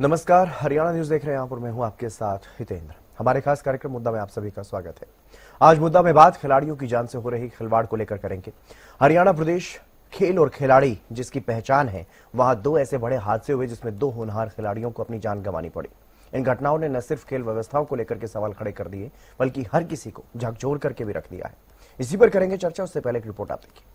नमस्कार, हरियाणा न्यूज देख रहे हैं आप और मैं हूं आपके साथ हितेंद्र। हमारे खास कार्यक्रम मुद्दा में आप सभी का स्वागत है। आज मुद्दा में बात खिलाड़ियों की जान से हो रही खिलवाड़ को लेकर करेंगे। हरियाणा प्रदेश खेल और खिलाड़ी जिसकी पहचान है, वहां दो ऐसे बड़े हादसे हुए जिसमें दो होनहार खिलाड़ियों को अपनी जान गंवानी पड़ी। इन घटनाओं ने न सिर्फ खेल व्यवस्थाओं को लेकर के सवाल खड़े कर दिए, बल्कि हर किसी को झकझोर करके भी रख दिया है। इसी पर करेंगे चर्चा, उससे पहले एक रिपोर्ट आप देखिए।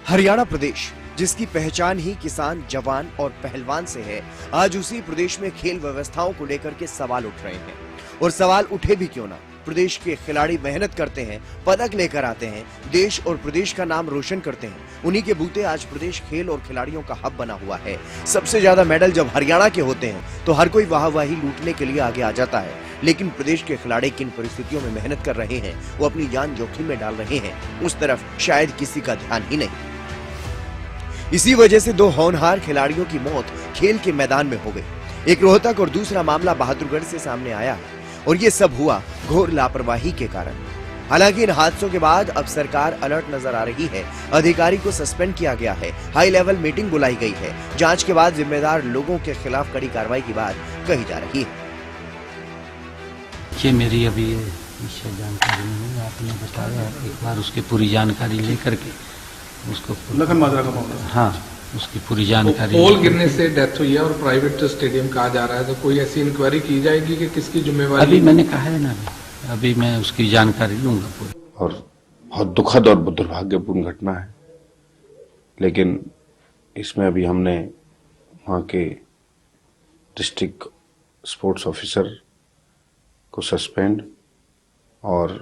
हरियाणा प्रदेश जिसकी पहचान ही किसान, जवान और पहलवान से है, आज उसी प्रदेश में खेल व्यवस्थाओं को लेकर के सवाल उठ रहे हैं। और सवाल उठे भी क्यों ना, प्रदेश के खिलाड़ी मेहनत करते हैं, पदक लेकर आते हैं, देश और प्रदेश का नाम रोशन करते हैं। उन्हीं के बूते आज प्रदेश खेल और खिलाड़ियों का हब बना हुआ है। सबसे ज्यादा मेडल जब हरियाणा के होते हैं तो हर कोई वाहवाही लूटने के लिए आगे आ जाता है। लेकिन प्रदेश के खिलाड़ी किन परिस्थितियों में मेहनत कर रहे हैं, वो अपनी जान जोखिम में डाल रहे हैं, उस तरफ शायद किसी का ध्यान ही नहीं। इसी वजह से दो होनहार खिलाड़ियों की मौत खेल के मैदान में हो गई। एक रोहतक और दूसरा मामला बहादुरगढ़ से सामने आया है और ये सब हुआ घोर लापरवाही के कारण। हालांकि इन हादसों के बाद अब सरकार अलर्ट नजर आ रही है। अधिकारी को सस्पेंड किया गया है, हाई लेवल मीटिंग बुलाई गई है। जांच के बाद जिम्मेदार लोगों के खिलाफ कड़ी कार्रवाई की बात कही जा रही है। ये मेरी अभी विषय जानकारी नहीं, आपने बताया, एक बार उसकी पूरी जानकारी लेकर के उसको लखन माजरा का मामला। हाँ, उसकी पूरी जानकारी। पोल गिरने से डेथ हुई है और प्राइवेट स्टेडियम कहा जा रहा है, तो कोई ऐसी इंक्वायरी की जाएगी कि किसकी जिम्मेवारी? अभी मैंने कहा है ना, अभी मैं उसकी जानकारी लूंगा पूरी। और बहुत दुखद और दुर्भाग्यपूर्ण घटना है, लेकिन इसमें अभी हमने वहाँ के डिस्ट्रिक्ट स्पोर्ट्स ऑफिसर को सस्पेंड और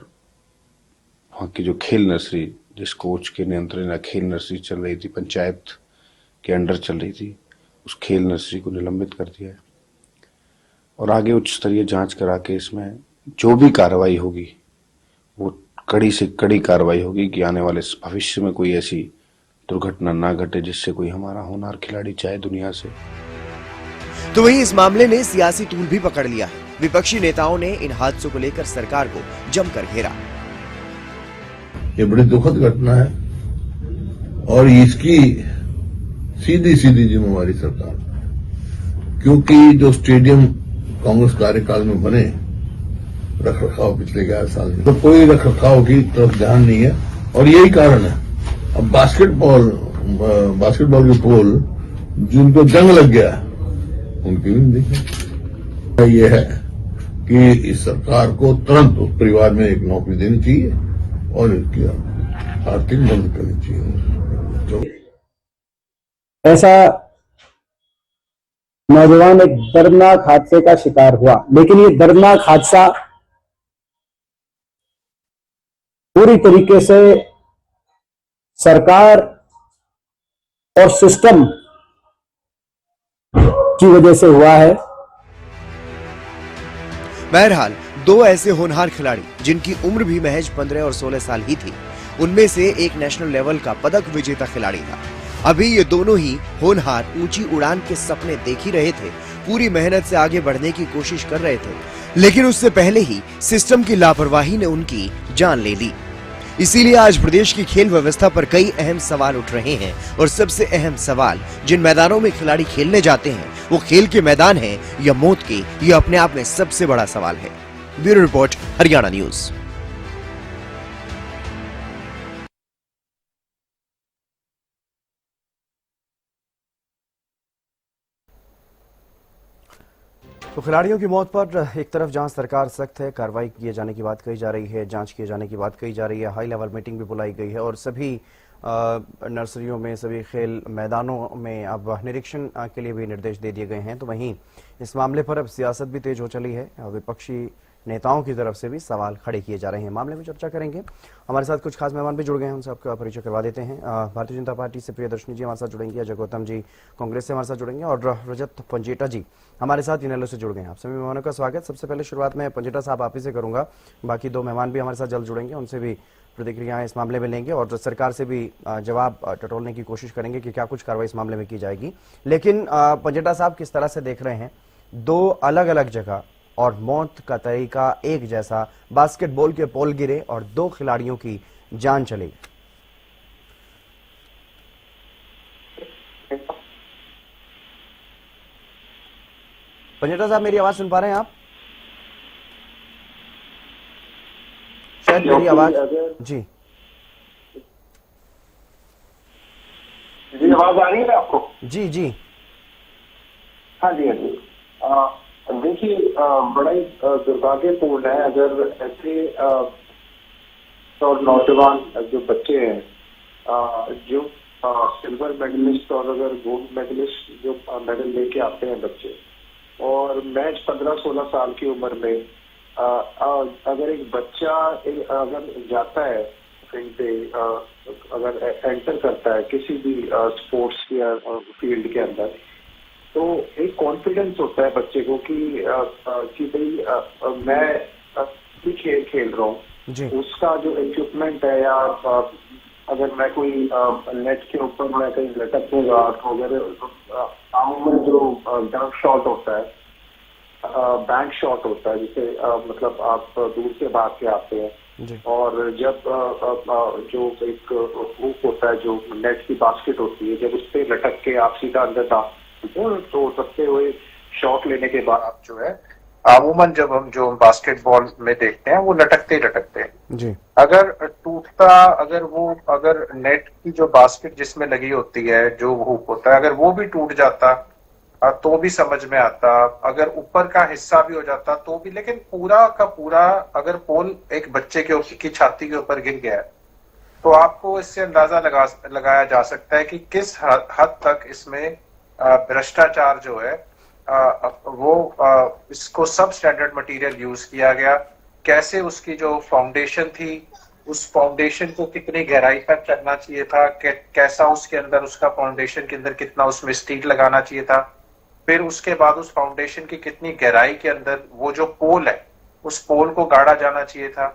वहाँ की जो खेल नर्सरी, जिस कोच के नियंत्रण में खेल नर्सरी चल रही थी, पंचायत के अंडर चल रही थी, उस खेल नर्सरी को निलंबित कर दिया है। और आगे उच्च स्तरीय जांच करा के इसमें जो भी कार्रवाई होगी वो कड़ी से कड़ी कार्रवाई होगी कि आने वाले भविष्य में कोई ऐसी दुर्घटना ना घटे जिससे कोई हमारा होनहार खिलाड़ी चाहे दुनिया से। तो वहीं इस मामले ने सियासी तूल भी पकड़ लिया है। विपक्षी नेताओं ने इन हादसों को लेकर सरकार को जमकर घेरा। ये बड़ी दुखद घटना है और इसकी सीधी सीधी जिम्मेवारी सरकार, क्योंकि जो स्टेडियम कांग्रेस कार्यकाल में बने, रखरखाव पिछले 11 साल में तो कोई रखरखाव की तरफ ध्यान नहीं है और यही कारण है। अब बास्केटबॉल के पोल जिनको जंग लग गया उनकी भी देखें। ये है कि इस सरकार को तुरंत उस परिवार में एक नौकरी देनी चाहिए और इसकी आर्थिक मदद करनी चाहिए। ऐसा नौजवान एक दर्दनाक हादसे का शिकार हुआ, लेकिन ये दर्दनाक हादसा पूरी तरीके से सरकार और सिस्टम की वजह से हुआ है। बहरहाल दो ऐसे होनहार खिलाड़ी जिनकी उम्र भी महज 15 और 16 साल ही थी, उनमें से एक नेशनल लेवल का पदक विजेता खिलाड़ी था। अभी ये दोनों ही होनहार ऊंची उड़ान के सपने देख ही रहे थे, पूरी मेहनत से आगे बढ़ने की कोशिश कर रहे थे, लेकिन उससे पहले ही सिस्टम की लापरवाही ने उनकी जान ले ली। इसीलिए आज प्रदेश की खेल व्यवस्था पर कई अहम सवाल उठ रहे हैं और सबसे अहम सवाल, जिन मैदानों में खिलाड़ी खेलने जाते हैं वो खेल के मैदान है या मौत के, ये अपने आप में सबसे बड़ा सवाल है। Bureau report, Haryana news. तो खिलाड़ियों की मौत पर एक तरफ जहां सरकार सख्त है, कार्रवाई किए जाने की बात कही जा रही है, जांच किए जाने की बात कही जा रही है, हाई लेवल मीटिंग भी बुलाई गई है और सभी नर्सरियों में, सभी खेल मैदानों में अब निरीक्षण के लिए भी निर्देश दे दिए गए हैं। तो वहीं इस मामले पर अब सियासत भी तेज हो चली है। विपक्षी नेताओं की तरफ से भी सवाल खड़े किए जा रहे हैं। मामले में चर्चा करेंगे। हमारे साथ कुछ खास मेहमान भी जुड़ गए हैं, उनसे आपका परिचय करवा देते हैं। भारतीय जनता पार्टी से प्रियदर्शनी जी हमारे साथ जुड़ेंगे, अजय गौतम जी कांग्रेस से हमारे साथ जुड़ेंगे और रजत पंजेटा जी हमारे साथ इनेलो से जुड़ गए हैं। आप सभी मेहमानों का स्वागत। सबसे पहले शुरुआत में पंजेटा साहब आप ही से करूंगा, बाकी दो मेहमान भी हमारे साथ जल्द जुड़ेंगे, उनसे भी प्रतिक्रियाएं इस मामले में लेंगे और सरकार से भी जवाब टटोलने की कोशिश करेंगे कि क्या कुछ कार्रवाई इस मामले में की जाएगी। लेकिन पंजेटा साहब, किस तरह से देख रहे हैं, दो अलग अलग जगह और मौत का तरीका एक जैसा। बास्केटबॉल के पोल गिरे और 2 खिलाड़ियों की जान चली। पंजेटा साहब, मेरी आवाज सुन पा रहे हैं आप? शायद मेरी आवाज जी जी आवाज आ रही है आपको? जी जी हाँ जी, हाँ जी। देखिए, बड़ा ही दुर्भाग्यपूर्ण है अगर ऐसे और नौजवान जो बच्चे हैं, जो सिल्वर मेडलिस्ट और अगर गोल्ड मेडलिस्ट जो मेडल लेके आते हैं बच्चे, और मैच 15-16 साल की उम्र में अगर एक बच्चा अगर जाता है कहीं पे, अगर एंटर करता है किसी भी स्पोर्ट्स या फील्ड के अंदर, तो एक कॉन्फिडेंस होता है बच्चे को कि भाई मैं भी खेल खेल रहा हूँ। उसका जो इक्विपमेंट है, या अगर मैं कोई नेट के ऊपर मैं कहीं लटकूंगा तो अगर आमूमन जो डंक शॉट होता है, बैंक शॉट होता है, जिसे मतलब आप दूर से भाग के आते हैं, और जब जो एक हुक होता है जो नेट की बास्केट होती है, जब उस पर लटक के आप सीधा अंदर डालते हैं तो सबसे हुए शॉट लेने के बाद आप जो है आमूमन जब हम जो बास्केटबॉल में देखते हैं वो लटकते हैं जी। अगर टूटता, अगर नेट की जो बास्केट जिसमें लगी होती है, जो हुक होता है, अगर वो भी टूट जाता तो भी समझ में आता, अगर ऊपर का हिस्सा भी हो जाता तो भी, लेकिन पूरा का पूरा अगर पोल एक बच्चे की छाती के ऊपर गिर गया है तो आपको इससे अंदाजा लगाया जा सकता है कि किस हद तक इसमें भ्रष्टाचार जो है वो इसको सब स्टैंडर्ड मटेरियल यूज किया गया। कैसे उसकी जो फाउंडेशन थी, उस फाउंडेशन को कितनी गहराई तक करना चाहिए था, कैसा उसके अंदर उसका फाउंडेशन के अंदर कितना उसमें स्टील लगाना चाहिए था, फिर उसके बाद उस फाउंडेशन की कितनी गहराई के अंदर वो जो पोल है उस पोल को गाड़ा जाना चाहिए था।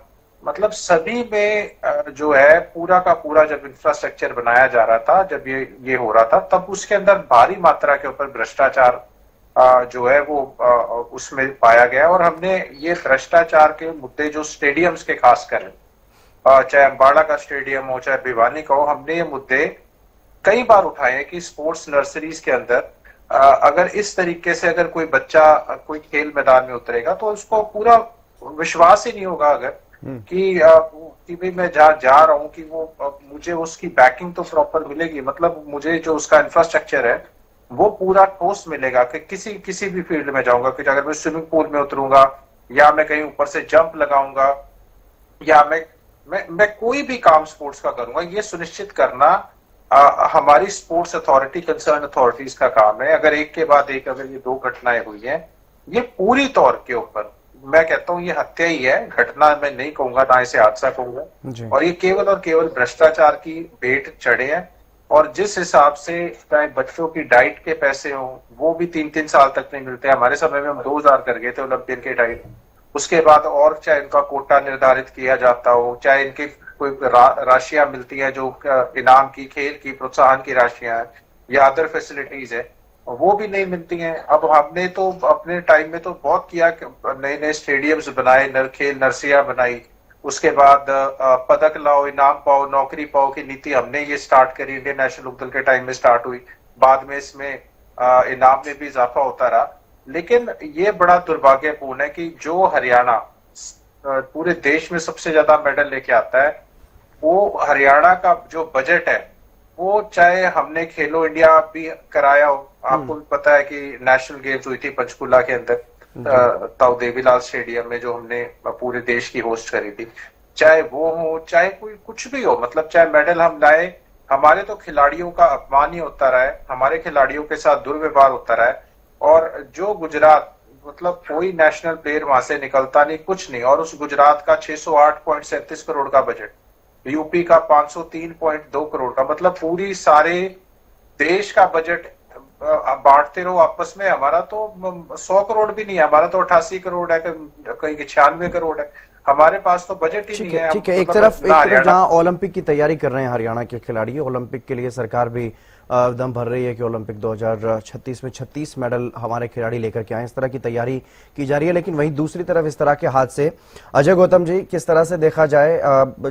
मतलब सभी में जो है पूरा का पूरा जब इंफ्रास्ट्रक्चर बनाया जा रहा था, जब ये हो रहा था, तब उसके अंदर भारी मात्रा के ऊपर भ्रष्टाचार जो है वो उसमें पाया गया। और हमने ये भ्रष्टाचार के मुद्दे जो स्टेडियम्स के खास कर, चाहे अम्बाड़ा का स्टेडियम हो चाहे भिवानी का हो, हमने ये मुद्दे कई बार उठाए हैं कि स्पोर्ट्स नर्सरीज के अंदर अगर इस तरीके से अगर कोई बच्चा कोई खेल मैदान में उतरेगा तो उसको पूरा विश्वास ही नहीं होगा अगर कि भाई मैं जा रहा हूँ कि वो मुझे उसकी बैकिंग तो प्रॉपर मिलेगी, मतलब मुझे जो उसका इंफ्रास्ट्रक्चर है वो पूरा ठोस मिलेगा कि किसी भी फील्ड में जाऊंगा, कि अगर मैं स्विमिंग पूल में उतरूंगा या मैं कहीं ऊपर से जंप लगाऊंगा या मैं कोई भी काम स्पोर्ट्स का करूंगा, ये सुनिश्चित करना हमारी स्पोर्ट्स अथॉरिटी, कंसर्न अथॉरिटीज का काम है। अगर एक के बाद एक अगर ये 2 घटनाएं हुई हैं, ये पूरी तौर के ऊपर मैं कहता हूँ ये हत्या ही है, घटना मैं नहीं कहूंगा, ना इसे हादसा कहूंगा, और ये केवल और केवल भ्रष्टाचार की भेंट चढ़े हैं। और जिस हिसाब से चाहे बच्चों की डाइट के पैसे हों वो भी 3-3 साल तक नहीं मिलते। हमारे समय में हम 2000 कर गए थे ओलंपियन के डाइट, उसके बाद और चाहे इनका कोटा निर्धारित किया जाता हो, चाहे इनकी कोई राशियां मिलती है जो इनाम की, खेल की, प्रोत्साहन की राशियां है या अदर फैसिलिटीज है, वो भी नहीं मिलती हैं। अब हमने तो अपने टाइम में तो बहुत किया, नए नए स्टेडियम्स बनाए, खेल नर्सरियां बनाई, उसके बाद पदक लाओ, इनाम पाओ, नौकरी पाओ की नीति हमने ये स्टार्ट करी, इंडियन नेशनल लोकदल के टाइम में स्टार्ट हुई, बाद में इसमें इनाम में भी इजाफा होता रहा। लेकिन ये बड़ा दुर्भाग्यपूर्ण है कि जो हरियाणा पूरे देश में सबसे ज्यादा मेडल लेके आता है, वो हरियाणा का जो बजट है वो, चाहे हमने खेलो इंडिया भी कराया हो, आपको भी पता है कि नेशनल गेम्स हुई थी पंचकुला के अंदर ताऊ देवीलाल स्टेडियम में, जो हमने पूरे देश की होस्ट करी थी, चाहे वो हो चाहे कोई कुछ भी हो, मतलब चाहे मेडल हम लाए, हमारे तो खिलाड़ियों का अपमान ही होता रहा है, हमारे खिलाड़ियों के साथ दुर्व्यवहार होता रहा है। और जो गुजरात, मतलब कोई नेशनल प्लेयर वहां से निकलता नहीं, कुछ नहीं, और उस गुजरात का 608.37 करोड़ का बजट, यूपी का 503.2 करोड़ का, मतलब पूरी सारे देश का बजट बांटते रहो आपस में। हमारा तो 100 करोड़ भी नहीं है, हमारा तो 88 करोड़ है, कहीं 96 करोड़ है, हमारे पास तो बजट ही नहीं है। ठीक है, एक तरफ जहां ओलंपिक की तैयारी कर रहे हैं हरियाणा के खिलाड़ी, ओलंपिक के लिए सरकार भी दम भर रही है कि ओलंपिक 2036 में 36 मेडल हमारे खिलाड़ी लेकर के आए। इस तरह की तैयारी की जा रही है, लेकिन वहीं दूसरी तरफ इस तरह के हादसे, अजय गौतम जी, किस तरह से देखा जाए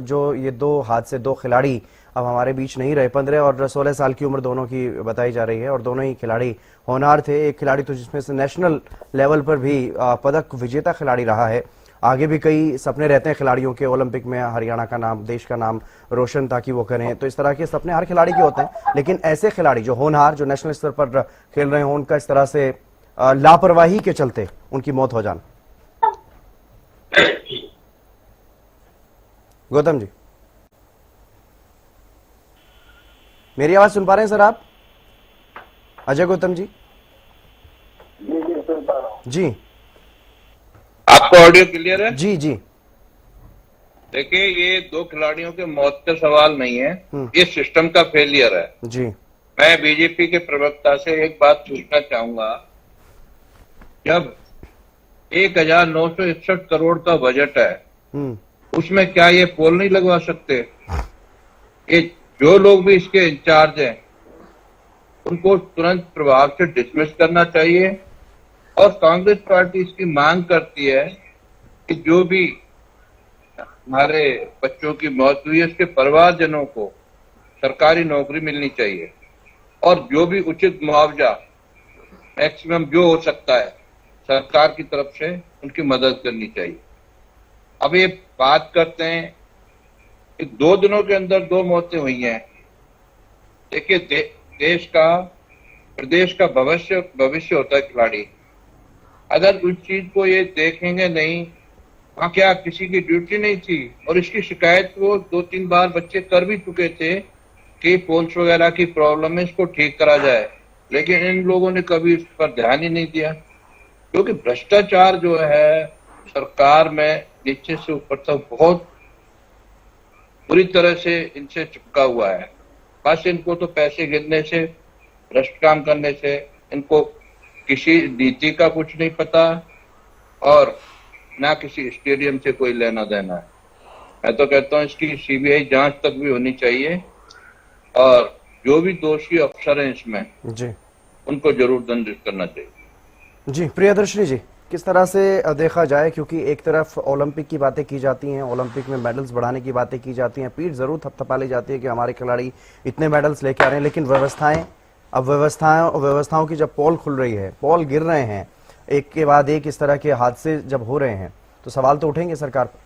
जो ये दो हादसे, दो खिलाड़ी अब हमारे बीच नहीं रहे, 15 और 16 साल की उम्र दोनों की बताई जा रही है और दोनों ही खिलाड़ी होनहार थे। एक खिलाड़ी तो जिसमें से नेशनल लेवल पर भी पदक विजेता खिलाड़ी रहा है। आगे भी कई सपने रहते हैं खिलाड़ियों के, ओलंपिक में हरियाणा का नाम, देश का नाम रोशन ताकि वो करें, तो इस तरह के सपने हर खिलाड़ी के होते हैं। लेकिन ऐसे खिलाड़ी जो होनहार, जो नेशनल स्तर पर खेल रहे हो, उनका इस तरह से लापरवाही के चलते उनकी मौत हो जाना। गौतम जी, मेरी आवाज सुन पा रहे हैं सर आप? अजय गौतम जी? जी, आपको ऑडियो क्लियर है? जी जी। देखिए, ये दो खिलाड़ियों के मौत का सवाल नहीं है, ये सिस्टम का फेलियर है जी। मैं बीजेपी के प्रवक्ता से एक बात पूछना चाहूंगा, जब 1961 करोड़ का बजट है, उसमें क्या ये पोल नहीं लगवा सकते? ये जो लोग भी इसके इंचार्ज हैं उनको तुरंत प्रभाव से डिसमिस करना चाहिए। और कांग्रेस पार्टी इसकी मांग करती है कि जो भी हमारे बच्चों की मौत हुई है उसके परिवारजनों को सरकारी नौकरी मिलनी चाहिए और जो भी उचित मुआवजा मैक्सिमम जो हो सकता है सरकार की तरफ से उनकी मदद करनी चाहिए। अब ये बात करते हैं कि 2 दिनों के अंदर 2 मौतें हुई हैं। देखिए, देश का, प्रदेश का भविष्य होता है खिलाड़ी। अगर उस चीज को ये देखेंगे नहीं, वहाँ क्या किसी की ड्यूटी नहीं थी? और इसकी शिकायत वो 2-3 बार बच्चे कर भी चुके थे कि पोल्स वगैरह की प्रॉब्लम है, इसको ठीक करा जाए, लेकिन इन लोगों ने कभी इस पर ध्यान ही नहीं दिया। क्योंकि भ्रष्टाचार जो है सरकार में नीचे से ऊपर तक बहुत बुरी तरह से इनसे चिपका हुआ है। बस इनको तो पैसे गिनने से, भ्रष्ट काम करने से, इनको किसी नीति का कुछ नहीं पता और ना किसी स्टेडियम से कोई लेना देना है। मैं तो कहता हूँ इसकी सीबीआई जांच तक भी होनी चाहिए और जो भी दोषी अफसर हैं इसमें जी, उनको जरूर दंडित करना चाहिए। जी, प्रियदर्शनी जी, किस तरह से देखा जाए, क्योंकि एक तरफ ओलंपिक की बातें की जाती हैं, ओलंपिक में मेडल्स बढ़ाने की बातें की जाती हैं, पीठ जरूर थपथपा ली जाती है कि हमारे खिलाड़ी इतने मेडल्स लेके आ रहे हैं, लेकिन व्यवस्थाओं की जब पोल खुल रही है, पोल गिर रहे हैं एक के बाद एक, इस तरह के हादसे जब हो रहे हैं, तो सवाल तो उठेंगे सरकार पर।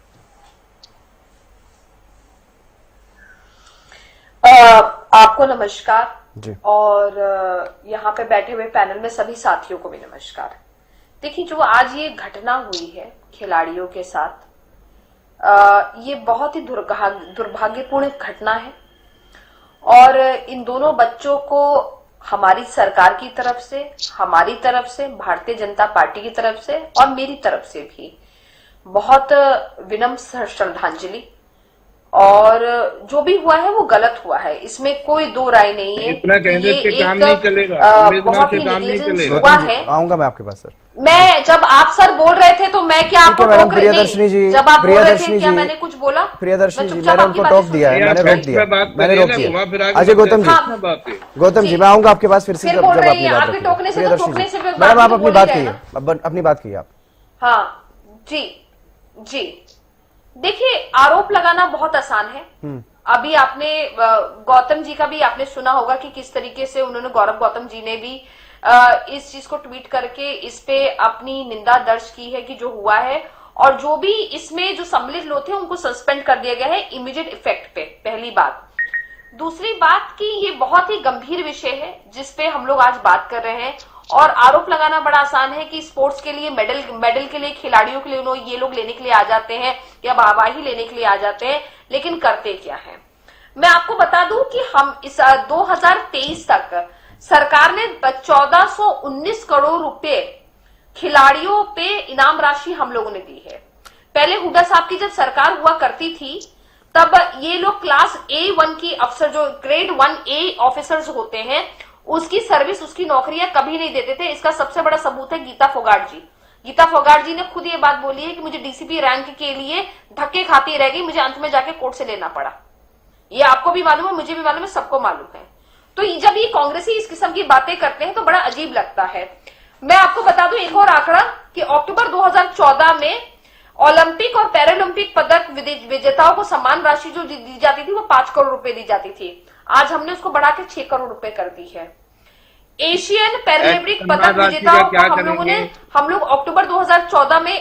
आपको नमस्कार जी। और यहाँ पे बैठे हुए पैनल में सभी साथियों को भी नमस्कार। देखिए, जो आज ये घटना हुई है खिलाड़ियों के साथ, ये बहुत ही दुर्भाग्यपूर्ण घटना है और इन दोनों बच्चों को हमारी सरकार की तरफ से, हमारी तरफ से, भारतीय जनता पार्टी की तरफ से और मेरी तरफ से भी बहुत विनम्र श्रद्धांजलि। और जो भी हुआ है वो गलत हुआ है, इसमें कोई दो राय नहीं है। इतना कहने से काम नहीं चलेगा, बहुत ही नेग्लिजेंस हुआ है। आऊंगा मैं आपके पास सर। मैं जब आप सर बोल रहे थे तो मैं क्या आपको टोक रही प्रियदर्शनी जी, जब आप बोल रहे थे प्रियदर्शनी क्या जी, मैंने कुछ बोला? प्रियदर्शनी जी, मैंने उनको टोक दिया है, मैंने रोक दिया। अजय गौतम जी, गौतम जी, मैं आऊंगा आपके पास फिर से जब बोल अपनी रही है बात आपके टोकने से, तो टोकने से मैडम आप अपनी बात कीजिए, अपनी बात कीजिए आप। हाँ जी जी, देखिए, आरोप लगाना बहुत आसान है। अभी आपने गौतम जी का भी आपने सुना होगा कि किस तरीके से उन्होंने, गौरव गौतम जी ने भी इस चीज को ट्वीट करके इस पे अपनी निंदा दर्ज की है कि जो हुआ है, और जो भी इसमें जो सम्मिलित लोग थे उनको सस्पेंड कर दिया गया है इमीडिएट इफेक्ट पे। पहली बात। दूसरी बात कि ये बहुत ही गंभीर विषय है जिसपे हम लोग आज बात कर रहे हैं, और आरोप लगाना बड़ा आसान है कि स्पोर्ट्स के लिए मेडल के लिए, खिलाड़ियों के लिए ये लोग लेने के लिए आ जाते हैं या वाहवाही लेने के लिए आ जाते हैं, लेकिन करते क्या है। मैं आपको बता दूं कि हम इस 2023 तक सरकार ने 1419 करोड़ रुपए खिलाड़ियों पे इनाम राशि हम लोगों ने दी है। पहले हुड्डा साहब की जब सरकार हुआ करती थी तब ये लोग क्लास A1 की अफसर, जो ग्रेड 1A ऑफिसर्स होते हैं, उसकी सर्विस, उसकी नौकरियां कभी नहीं देते थे। इसका सबसे बड़ा सबूत है गीता फोगाट जी। गीता फोगाट जी ने खुद ये बात बोली है कि मुझे डीसीपी रैंक के लिए धक्के खाती रह गई, मुझे अंत में जाके कोर्ट से लेना पड़ा। ये आपको भी मालूम है, मुझे भी मालूम है, सबको मालूम है। तो जब ये कांग्रेसी इस किस्म की बातें करते हैं तो बड़ा अजीब लगता है। मैं आपको बता दूं एक और आंकड़ा कि अक्टूबर 2014 में ओलंपिक और पैरालंपिक पदक विजेताओं को सम्मान राशि जो दी जाती थी वो 5 करोड़ रुपए दी जाती थी। आज हमने उसको बढ़ा के 6 करोड़ रुपए कर दी है। एशियन पैरालंपिक पदक विजेताओं को हम लोग अक्टूबर 2014 में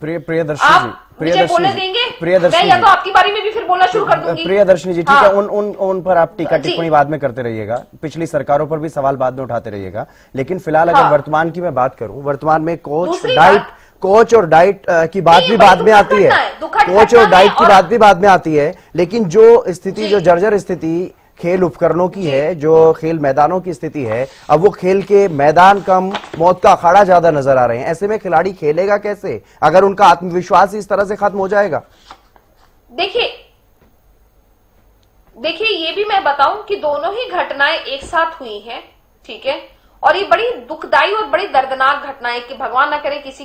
प्रियदर्शनी देंगे। मैं या तो आपकी बारी में भी फिर बोलना शुरू कर दूंगी। प्रियदर्शनी जी ठीक है, उन पर आप टीका टिप्पणी बाद में करते रहिएगा, पिछली सरकारों पर भी सवाल बाद में उठाते रहिएगा, लेकिन फिलहाल अगर वर्तमान की मैं बात करूं, वर्तमान में कोच और डाइट की बात भी बाद में आती है, कोच और डाइट की बात भी बाद में आती है, लेकिन जो स्थिति, जो जर्जर स्थिति खेल उपकरणों की है, जो खेल मैदानों की स्थिति है, अब वो खेल के मैदान कम, मौत का अखाड़ा ज्यादा नजर आ रहे हैं। ऐसे में खिलाड़ी खेलेगा कैसे अगर उनका आत्मविश्वास इस तरह से खत्म हो जाएगा? देखिए ये भी मैं बताऊं कि दोनों ही घटनाएं एक साथ हुई हैं, ठीक है, और ये बड़ी दुखदाई और बड़ी दर्दनाक घटनाएं कि भगवान ना करे किसी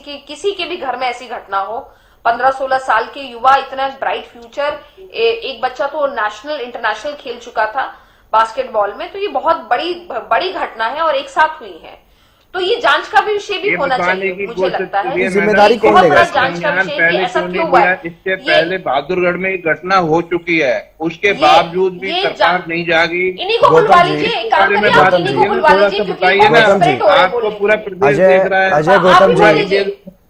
के भी घर में ऐसी घटना हो। 15-16 साल के युवा, इतना ब्राइट फ्यूचर, एक बच्चा तो नेशनल इंटरनेशनल खेल चुका था बास्केटबॉल में, तो ये बहुत बड़ी घटना है और एक साथ हुई है। तो ये जांच का भी विषय भी होना चाहिए, मुझे लगता है। जिम्मेदारी कौन लेगा? जांच का विषय कि ऐसा क्यों हुआ है। इससे पहले बहादुरगढ़ में एक घटना हो चुकी है, उसके बावजूद भी सरकार नहीं जागी। इन्हीं को बुलवा लीजिए, एक काम करिए आप इन्हीं को बुलवा लीजिए, बताइए ना, आपको पूरा प्रदेश देख रहा है।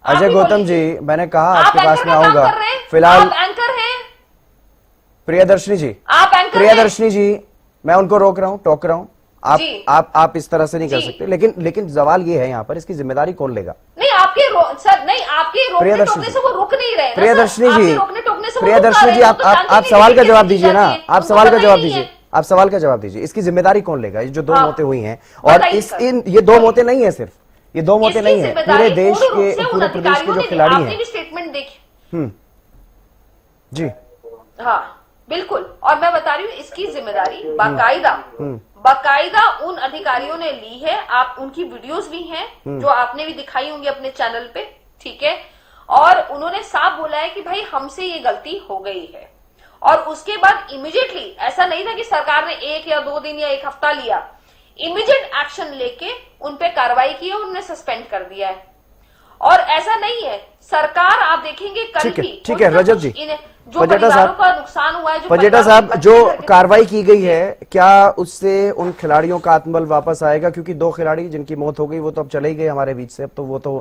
अजय गौतम जी, मैंने कहा आपके पास में आऊंगा। फिलहाल एंकर हैं प्रियदर्शनी जी, प्रियदर्शनी जी, मैं उनको रोक रहा हूँ, टोक रहा हूँ, आप इस तरह से नहीं कर सकते। लेकिन सवाल ये है यहाँ पर, इसकी जिम्मेदारी कौन लेगा? नहीं आपके रोकने टोकने से वो रुक नहीं रहे। प्रियदर्शनी जी, प्रियदर्शनी जी, आप सवाल का जवाब दीजिए ना, आप सवाल का जवाब दीजिए, आप सवाल का जवाब दीजिए। इसकी जिम्मेदारी कौन लेगा? ये जो 2 मौतें हुई हैं, और ये 2 मौतें नहीं है, सिर्फ ये 2 मौतें नहीं है, पूरे देश के, पूरे प्रदेश के जो खिलाड़ी हैं। आपने भी स्टेटमेंट देखी जी, हाँ बिल्कुल। और मैं बता रही हूँ इसकी जिम्मेदारी बाकायदा उन अधिकारियों ने ली है। आप उनकी वीडियोस भी हैं जो आपने भी दिखाई होंगी अपने चैनल पे, ठीक है, और उन्होंने साफ बोला है कि भाई हमसे ये गलती हो गई है। और उसके बाद इमीडिएटली, ऐसा नहीं था कि सरकार ने 1 या 2 दिन या 1 हफ्ता लिया, इमीडिएट एक्शन लेके उन पे कार्रवाई की है, उन्हें सस्पेंड कर दिया है। और ऐसा नहीं है, सरकार आप देखेंगे कल भी, ठीक है रजत जी, जो परिवारों का नुकसान हुआ है, पजेटा साहब, जो कार्रवाई की गई है, क्या उससे उन खिलाड़ियों का आत्मबल वापस आएगा? क्योंकि 2 खिलाड़ी जिनकी मौत हो गई वो तो अब चले ही गए हमारे बीच से, अब तो वो तो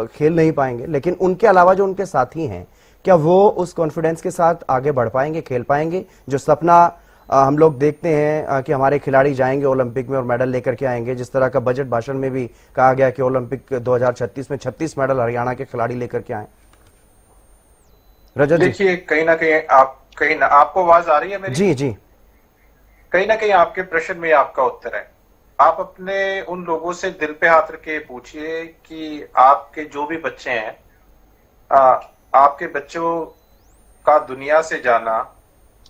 खेल नहीं पाएंगे, लेकिन उनके अलावा जो उनके साथी हैं, क्या वो उस कॉन्फिडेंस के साथ आगे बढ़ पाएंगे, खेल पाएंगे? जो सपना हम लोग देखते हैं कि हमारे खिलाड़ी जाएंगे ओलंपिक में और मेडल लेकर के आएंगे, जिस तरह का बजट भाषण में भी कहा गया कि ओलंपिक 2036 में 36 मेडल हरियाणा के खिलाड़ी लेकर के आए। रजत जी, देखिए कहीं ना कहीं आपको आवाज आ रही है मेरी? जी, कहीं ना कहीं आपके प्रश्न में आपका उत्तर है। आप अपने उन लोगों से दिल पे हाथ रख के पूछिए कि आपके जो भी बच्चे हैं, आपके बच्चों का दुनिया से जाना,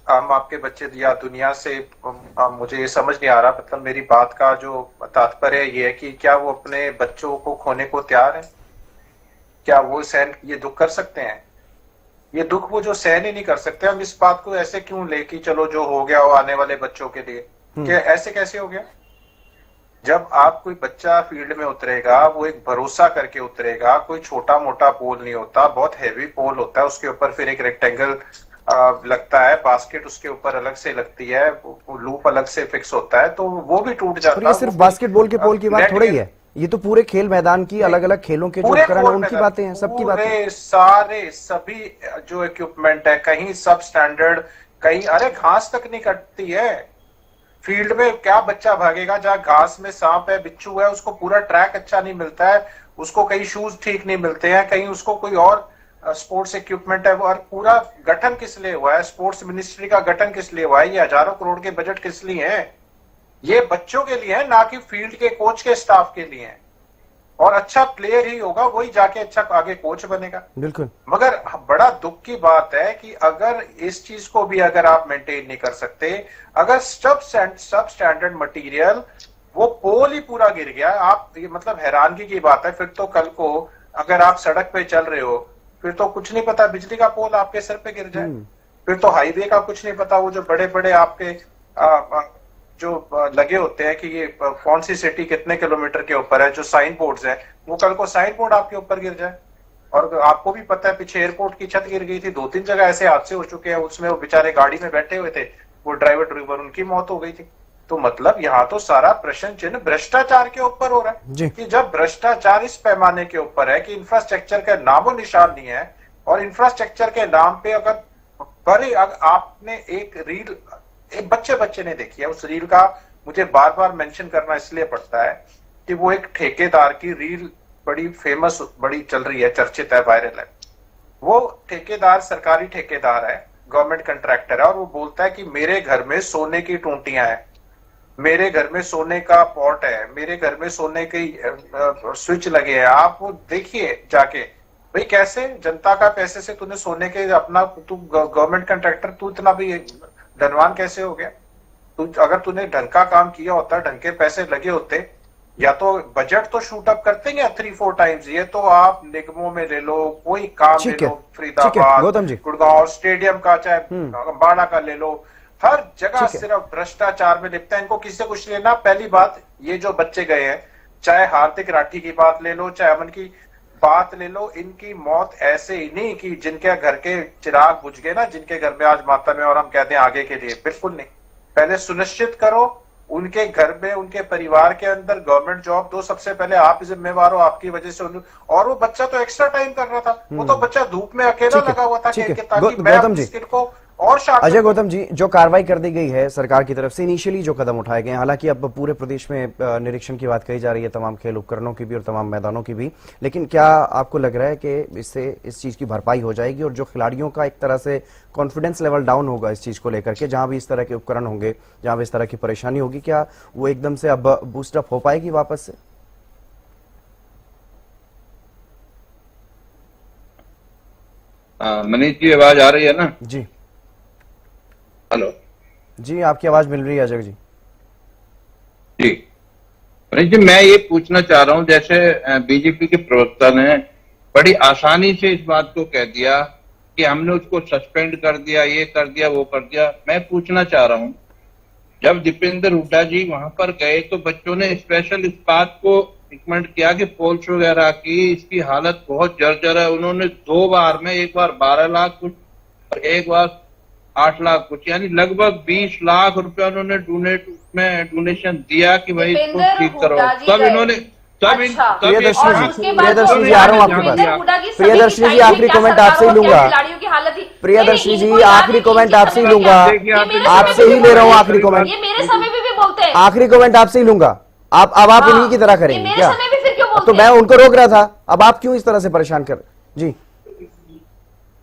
हम आपके बच्चे या दुनिया से, मुझे ये समझ नहीं आ रहा, मतलब मेरी बात का जो तात्पर्य ये है कि क्या वो अपने बच्चों को खोने को तैयार है? क्या वो सहन ये दुख कर सकते हैं? ये दुख वो जो सहन ही नहीं कर सकते। हम इस बात को ऐसे क्यों ले कि चलो जो हो गया वो आने वाले बच्चों के लिए, क्या ऐसे कैसे हो गया? जब आप कोई बच्चा फील्ड में उतरेगा, वो एक भरोसा करके उतरेगा, कोई छोटा मोटा पोल नहीं होता, बहुत हैवी पोल होता है, उसके ऊपर फिर एक रेक्टेंगल लगता है, बास्केट उसके ऊपर अलग से लगती है, लूप अलग से फिक्स होता है, तो वो भी टूट जाता है। ये सिर्फ बास्केटबॉल के पोल की बात थोड़ी है, ये तो पूरे खेल मैदान की, अलग अलग खेलों के जो उपकरण है उनकी बातें हैं, सबकी बातें, सभी जो इक्विपमेंट है, कहीं सब स्टैंडर्ड, कहीं अरे घास तक नहीं कटती है फील्ड में। क्या बच्चा भागेगा जहाँ घास में सांप है, बिच्छू है, उसको पूरा ट्रैक अच्छा नहीं मिलता है, उसको कहीं शूज ठीक नहीं मिलते हैं, कहीं उसको कोई और स्पोर्ट्स इक्विपमेंट है। और पूरा गठन किस लिए हुआ है? स्पोर्ट्स मिनिस्ट्री का गठन किस लिए हुआ है? ये हजारों करोड़ के बजट किस लिए है? ये बच्चों के लिए है, ना कि फील्ड के कोच के स्टाफ के लिए है। और अच्छा प्लेयर ही होगा वही जाके अच्छा आगे कोच बनेगा। बिल्कुल। मगर बड़ा दुख की बात है कि अगर इस चीज को भी अगर आप मेंटेन नहीं कर सकते, अगर सब स्टैंडर्ड मटेरियल, वो पोल ही पूरा गिर गया, आप ये मतलब हैरानगी की बात है। फिर तो कल को अगर आप सड़क पे चल रहे हो, फिर तो कुछ नहीं पता बिजली का पोल आपके सर पे गिर जाए, फिर तो हाईवे का कुछ नहीं पता, वो जो बड़े बड़े आपके जो लगे होते हैं कि ये कौन सी सिटी कितने किलोमीटर के ऊपर है, जो साइन बोर्ड्स है, वो कल को साइन बोर्ड आपके ऊपर गिर जाए। और आपको भी पता है पीछे एयरपोर्ट की छत गिर गई थी, 2-3 जगह ऐसे हादसे हो चुके हैं, उसमें वो बेचारे गाड़ी में बैठे हुए थे, वो ड्राइवर उनकी मौत हो गई थी। तो मतलब यहाँ तो सारा प्रश्न चिन्ह भ्रष्टाचार के ऊपर हो रहा है कि जब भ्रष्टाचार इस पैमाने के ऊपर है कि इंफ्रास्ट्रक्चर का नामो निशान नहीं है, और इंफ्रास्ट्रक्चर के नाम पे अगर आपने एक रील एक बच्चे ने देखी है, उस रील का मुझे बार बार मेंशन करना इसलिए पड़ता है कि वो एक ठेकेदार की रील बड़ी फेमस, बड़ी चल रही है, चर्चित है, वायरल है। वो ठेकेदार सरकारी ठेकेदार है, गवर्नमेंट कंट्रैक्टर है, और वो बोलता है कि मेरे घर में सोने की टूंटियां हैं, मेरे घर में सोने का पॉट है, मेरे घर में सोने के स्विच लगे हैं। आप वो देखिए जाके, भाई कैसे जनता का पैसे से तूने सोने के अपना, तू गवर्नमेंट कंट्रैक्टर, तू इतना भी धनवान कैसे हो गया? तू अगर तूने ढंग का काम किया होता, ढंग के पैसे लगे होते, या तो बजट तो शूट अप करते हैं 3-4 टाइम्स। ये तो आप निगमों में ले लो, कोई काम ले लो, फरीदाबाद, गुड़गांव स्टेडियम का, चाहे अम्बाड़ा का ले लो, हर जगह सिर्फ भ्रष्टाचार में लिपटा है। इनको किसी से कुछ लेना। पहली बात, ये जो बच्चे गए हैं, चाहे हार्दिक राठी की बात ले लो, चाहे अमन की बात ले लो, इनकी मौत ऐसे ही नहीं कि जिनके घर के चिराग बुझ गए ना, जिनके घर में आज मातम है और हम कहते हैं आगे के लिए, बिल्कुल नहीं। पहले सुनिश्चित करो उनके घर में, उनके परिवार के अंदर गवर्नमेंट जॉब दो। सबसे पहले आप जिम्मेवार हो, आपकी वजह से और वो बच्चा तो एक्स्ट्रा टाइम कर रहा था, वो तो बच्चा धूप में अकेला लगा हुआ था ताकि मैं अपनी स्किल को और अजय गौतम जी, जो कार्रवाई कर दी गई है सरकार की तरफ से, इनिशियली जो कदम उठाए गए हैं, हालांकि अब पूरे प्रदेश में निरीक्षण की बात कही जा रही है, तमाम खेल उपकरणों की भी और तमाम मैदानों की भी, लेकिन क्या आपको लग रहा है कि इससे इस चीज की भरपाई हो जाएगी और जो खिलाड़ियों का एक तरह से कॉन्फिडेंस लेवल डाउन होगा इस चीज को लेकर के, जहां भी इस तरह के उपकरण होंगे, जहां भी इस तरह की परेशानी होगी, क्या वो एकदम से अब बूस्टअप हो पाएगी वापस से? मनीष जी, आवाज आ रही है ना? जी हेलो जी, आपकी आवाज मिल रही है अजय जी। जी मनीष जी, मैं ये पूछना चाह रहा हूं, जैसे बीजेपी के प्रवक्ता ने बड़ी आसानी से इस बात को कह दिया कि हमने उसको सस्पेंड कर दिया, ये कर दिया, वो कर दिया। मैं पूछना चाह रहा हूं, जब दीपेंद्र हुड्डा जी वहां पर गए तो बच्चों ने स्पेशल इस बात को रिकमेंड किया कि पोल्स वगैरह की इसकी हालत बहुत जर्जर है। उन्होंने 2 बार में, एक बार 12 लाख कुछ और एक बार 8 लाख कुछ, यानी लगभग 20 लाख रुपया उन्होंने डोनेशन दिया कि भाई इसको ठीक करो। तब इन्होंने प्रियदर्शनी जी, आ रहा हूँ आपके पास। प्रियदर्शनी जी, आखिरी कमेंट आपसे ही लूंगा। प्रियदर्शनी जी, आखिरी कमेंट आपसे ही लूंगा, आपसे ही ले रहा हूँ आखिरी कमेंट। ये मेरे समय में भी बोलते हैं। आखिरी कमेंट आपसे ही लूंगा। अब आप इन्हीं की तरह करेंगे क्या? तो मैं उनको रोक रहा था, अब आप क्यों इस तरह से परेशान कर? जी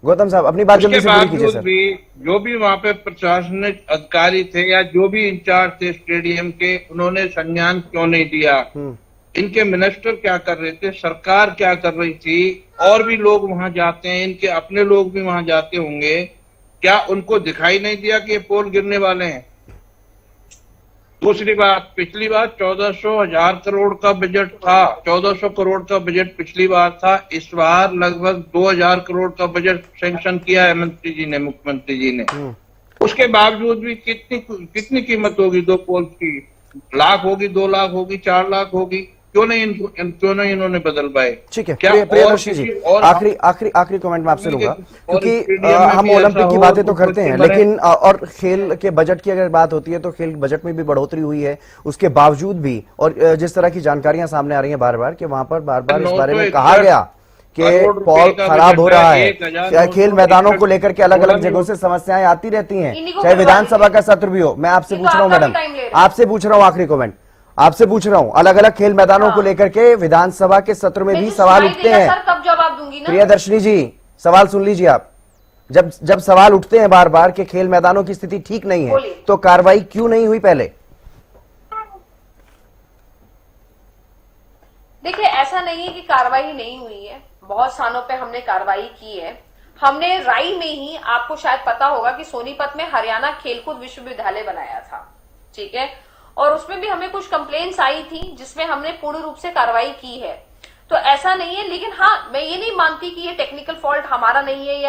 गौतम साहब, अपनी बात जल्दी से पूरी कीजिए सर। भी जो भी वहां पे प्रशासनिक अधिकारी थे या जो भी इंचार्ज थे स्टेडियम के, उन्होंने संज्ञान क्यों नहीं दिया? इनके मिनिस्टर क्या कर रहे थे, सरकार क्या कर रही थी? और भी लोग वहां जाते हैं, इनके अपने लोग भी वहां जाते होंगे, क्या उनको दिखाई नहीं दिया कि ये पोल गिरने वाले हैं? दूसरी बात, पिछली बार 1400 करोड़ का बजट था, 1400 करोड़ का बजट पिछली बार था। इस बार लगभग 2000 करोड़ का बजट सैंक्शन किया है मंत्री जी ने, मुख्यमंत्री जी ने। उसके बावजूद भी कितनी कीमत होगी 2 पोल की? लाख होगी, 2 लाख होगी, 4 लाख होगी? क्यों नहीं इन्होंने बदल पाए? ठीक है प्रियदर्शी जी, आखिरी कमेंट मैं आपसे लूंगा, क्योंकि हम ओलंपिक की बातें तो करते हैं, लेकिन और खेल के बजट की अगर बात होती है तो खेल बजट में भी बढ़ोतरी हुई है उसके बावजूद भी, और जिस तरह की जानकारियां सामने आ रही हैं बार बार कि वहां पर बार बार इस बारे में कहा गया कि पोल खराब हो रहा है, खेल मैदानों को लेकर के अलग अलग जगहों से समस्याएं आती रहती हैं, चाहे विधानसभा का सत्र भी हो। मैं आपसे पूछ रहा हूँ मैडम, आपसे पूछ रहा हूँ, आखिरी कमेंट आपसे पूछ रहा हूं, अलग अलग खेल मैदानों को लेकर के विधानसभा के सत्र में भी सवाल उठते हैं। तब जवाब दूंगी ना। प्रियदर्शनी जी, सवाल सुन लीजिए आप। जब सवाल उठते हैं बार बार कि खेल मैदानों की स्थिति ठीक नहीं है, तो कार्रवाई क्यों नहीं हुई पहले? देखिए, ऐसा नहीं है कि कार्रवाई नहीं हुई है, बहुत स्थानों पे हमने कार्रवाई की है। हमने राई में ही, आपको शायद पता होगा कि सोनीपत में हरियाणा खेलकूद विश्वविद्यालय बनाया था, ठीक है, और उसमें भी हमें कुछ कंप्लेंट्स आई थी जिसमें हमने पूर्ण रूप से कार्रवाई की है। तो ऐसा नहीं है, लेकिन हाँ, मैं ये नहीं मानती कि ये टेक्निकल फॉल्ट हमारा नहीं है,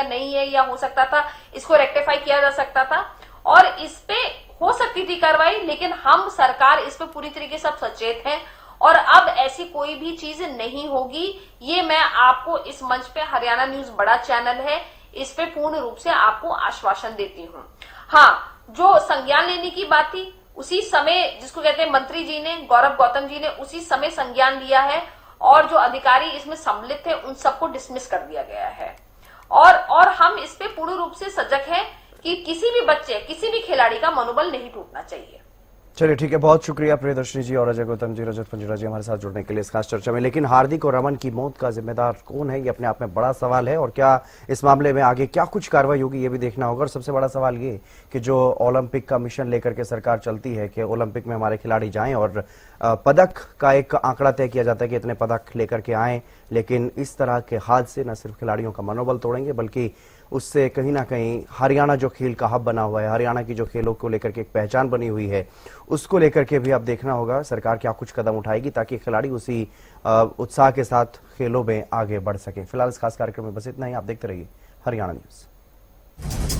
या हो सकता था इसको रेक्टिफाई किया जा सकता था। और इस पे हो सकती थी कार्रवाई, लेकिन हम सरकार इस पे पूरी तरीके से सचेत है और अब ऐसी कोई भी चीज नहीं होगी। ये मैं आपको इस मंच पे, हरियाणा न्यूज बड़ा चैनल है, इस पे पूर्ण रूप से आपको आश्वासन देती हूँ। हाँ, जो संज्ञान लेने की बात थी, उसी समय जिसको कहते हैं मंत्री जी ने, गौरव गौतम जी ने उसी समय संज्ञान लिया है और जो अधिकारी इसमें सम्मिलित थे उन सबको डिसमिस कर दिया गया है। और हम इस पे पूर्ण रूप से सजग हैं कि किसी भी बच्चे, किसी भी खिलाड़ी का मनोबल नहीं टूटना चाहिए। चलिए ठीक है, बहुत शुक्रिया प्रियदर्शनी जी और अजय गौतम जी, रजत पंजुरा जी हमारे साथ जुड़ने के लिए इस खास चर्चा में। लेकिन हार्दिक और रमन की मौत का जिम्मेदार कौन है, ये अपने आप में बड़ा सवाल है और क्या इस मामले में आगे क्या कुछ कार्रवाई होगी ये भी देखना होगा। और सबसे बड़ा सवाल ये कि जो ओलंपिक का मिशन लेकर के सरकार चलती है कि ओलंपिक में हमारे खिलाड़ी जाएं और पदक का एक आंकड़ा तय किया जाता है कि इतने पदक लेकर के आए, लेकिन इस तरह के हादसे न सिर्फ खिलाड़ियों का मनोबल तोड़ेंगे बल्कि उससे कहीं ना कहीं हरियाणा जो खेल का हब बना हुआ है, हरियाणा की जो खेलों को लेकर के एक पहचान बनी हुई है, उसको लेकर के भी अब देखना होगा सरकार क्या कुछ कदम उठाएगी ताकि खिलाड़ी उसी उत्साह के साथ खेलों में आगे बढ़ सके। फिलहाल इस खास कार्यक्रम में बस इतना ही। आप देखते रहिए हरियाणा न्यूज।